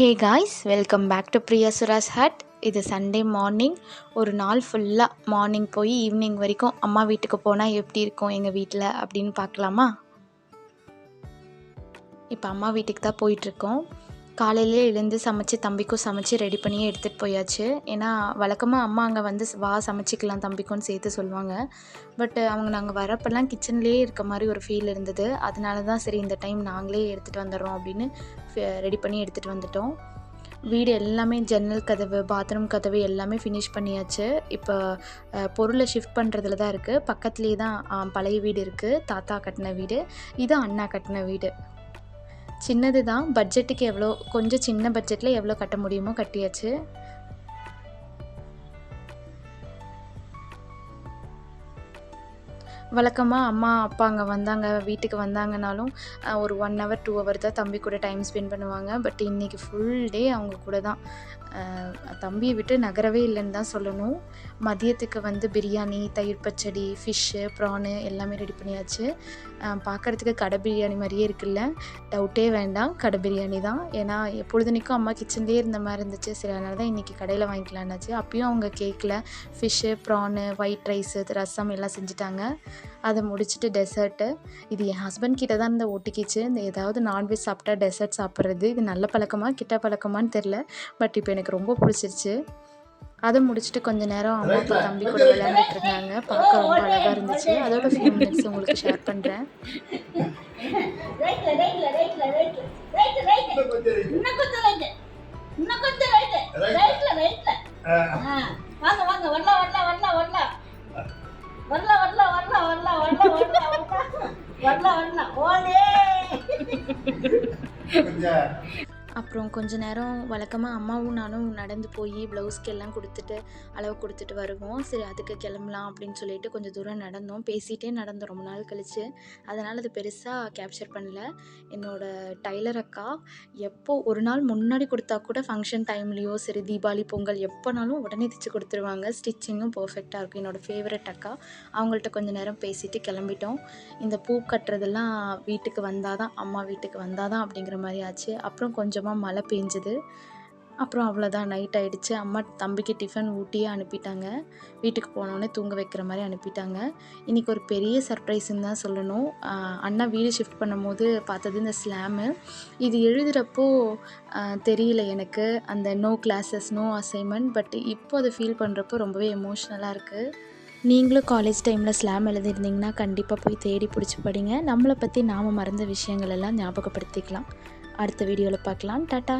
Hey guys, welcome back to Priya Sura's hut. இது Sunday morning. ஒரு நாள் ஃபுல்லாக மார்னிங் போய் ஈவினிங் வரைக்கும் அம்மா வீட்டுக்கு போனால் எப்படி இருக்கும் எங்கள் வீட்டில் அப்படின்னு பார்க்கலாமா? இப்போ அம்மா வீட்டுக்கு தான் போயிட்டுருக்கோம். காலையிலே எழுந்து சமைச்சு தம்பிக்கும் சமைச்சு ரெடி பண்ணியே எடுத்துகிட்டு போயாச்சு. ஏன்னா வழக்கமாக அம்மா அங்கே வந்து வா சமைச்சிக்கலாம் தம்பிக்கும்னு சேர்த்து சொல்லுவாங்க. பட் அவங்க நாங்கள் வரப்பெல்லாம் கிச்சன்லேயே இருக்க மாதிரி ஒரு ஃபீல் இருந்தது. அதனால தான் சரி இந்த டைம் நாங்களே எடுத்துகிட்டு வந்துடுறோம் அப்படின்னு ரெடி பண்ணி எடுத்துகிட்டு வந்துட்டோம். வீடு எல்லாமே ஜன்னல் கதவு, பாத்ரூம் கதவு எல்லாமே ஃபினிஷ் பண்ணியாச்சு. இப்போ பொருளை ஷிஃப்ட் பண்ணுறதுல தான் இருக்குது. பக்கத்துலேயே தான் பழைய வீடு இருக்குது, தாத்தா கட்டின வீடு. இது அண்ணா கட்டின வீடு. சின்னது தான், பட்ஜெட்டுக்கு எவ்வளோ கொஞ்சம் சின்ன பட்ஜெட்டில் எவ்வளோ கட்ட முடியுமோ கட்டியாச்சு. வழக்கமாக அம்மா அப்பா அங்கே வந்தாங்க, வீட்டுக்கு வந்தாங்கனாலும் ஒரு 1 hour 2 hour தான் தம்பி கூட டைம் ஸ்பெண்ட் பண்ணுவாங்க. பட் இன்றைக்கி ஃபுல் டே அவங்க கூட தான். தம்பியை விட்டு நகரவே இல்லைன்னு தான் சொல்லணும். மதியத்துக்கு வந்து பிரியாணி, தயிர் பச்சடி, ஃபிஷ்ஷு, ப்ரானு எல்லாமே ரெடி பண்ணியாச்சு. பார்க்குறதுக்கு கடை பிரியாணி மாதிரியே இருக்குல்ல, டவுட்டே வேண்டாம், கடை பிரியாணி தான். ஏன்னா எப்பொழுதுனிக்கும் அம்மா கிச்சன்லேயே இருந்த மாதிரி இருந்துச்சு. சரி, அதனால தான் இன்றைக்கி கடையில் வாங்கிக்கலான்னாச்சு. அப்பயும் அவங்க கேக்கில் ஃபிஷ்ஷு, ப்ரானு, ஒயிட் ரைஸு, ரசம் எல்லாம் செஞ்சுட்டாங்க. அதை முடிச்சுட்டு டெசர்ட்டு. இது என் ஹஸ்பண்ட் கிட்ட தான் இந்த ஒட்டிக்கிச்சு. இந்த ஏதாவது நான்வெஜ் சாப்பிட்டா டெசர்ட் சாப்பிட்றது. இது நல்ல பழக்கமா கிட்ட பழக்கமானு தெரில. பட் இப்போ எனக்கு ரொம்ப பிடிச்சிருச்சு. அதை முடிச்சுட்டு கொஞ்சம் நேரம் அம்மா தம்பி கூட விளையாண்டுட்டு இருந்தாங்க. பார்க்க ரொம்ப அழகாக இருந்துச்சு. அதோட ஃபியூ மினிட்ஸ் உங்களுக்கு ஷேர் பண்ணுறேன். அப்புறம் கொஞ்ச நேரம் வழக்கமாக அம்மாவும் நானும் நடந்து போய் ப்ளவுஸ்க்கு எல்லாம் கொடுத்துட்டு அளவு கொடுத்துட்டு வருவோம். சரி, அதுக்கு கிளம்பலாம் அப்படின்னு சொல்லிட்டு கொஞ்சம் தூரம் நடந்தோம். பேசிகிட்டே நடந்தோம் ரொம்ப நாள் கழித்து. அதனால் அது பெருசாக கேப்சர் பண்ணல. என்னோடய டைலர் அக்கா எப்போ ஒரு நாள் முன்னாடி கொடுத்தா கூட ஃபங்க்ஷன் டைம்லேயோ சரி, தீபாவளி, பொங்கல் எப்போனாலும் உடனே தைச்சி கொடுத்துருவாங்க. ஸ்டிச்சிங்கும் பர்ஃபெக்டாக இருக்கும். என்னோடய ஃபேவரட் அக்கா. அவங்கள்ட்ட கொஞ்சம் நேரம் பேசிட்டு கிளம்பிட்டோம். இந்த பூ கட்டுறதெல்லாம் வீட்டுக்கு வந்தால் தான், அம்மா வீட்டுக்கு வந்தால் தான் அப்படிங்கிற மாதிரி ஆச்சு. அப்புறம் கொஞ்சமாக மழை பெஞ்சுது. அப்புறம் அவ்வளோதான், நைட் ஆகிடுச்சு. அம்மா தம்பிக்கு டிஃபன் ஊட்டியே அனுப்பிட்டாங்க. வீட்டுக்கு போனோடனே தூங்க வைக்கிற மாதிரி அனுப்பிட்டாங்க. இன்றைக்கி ஒரு பெரிய சர்ப்ரைஸ்ன்னு தான் சொல்லணும். அண்ணா வீடு ஷிஃப்ட் பண்ணும்போது பார்த்தது இந்த ஸ்லாமு. இது எழுதுகிறப்போ தெரியல எனக்கு, அந்த no classes, no assignment. But இப்போ அதை ஃபீல் பண்ணுறப்போ ரொம்பவே எமோஷ்னலாக இருக்குது. நீங்களும் காலேஜ் டைமில் ஸ்லாம் எழுதியிருந்தீங்கன்னா கண்டிப்பாக போய் தேடி பிடிச்சி படிங்க. நம்மளை பற்றி நாம் மறந்த விஷயங்கள் எல்லாம் ஞாபகப்படுத்திக்கலாம். அடுத்த வீடியோவில் பார்க்கலாம். டாட்டா.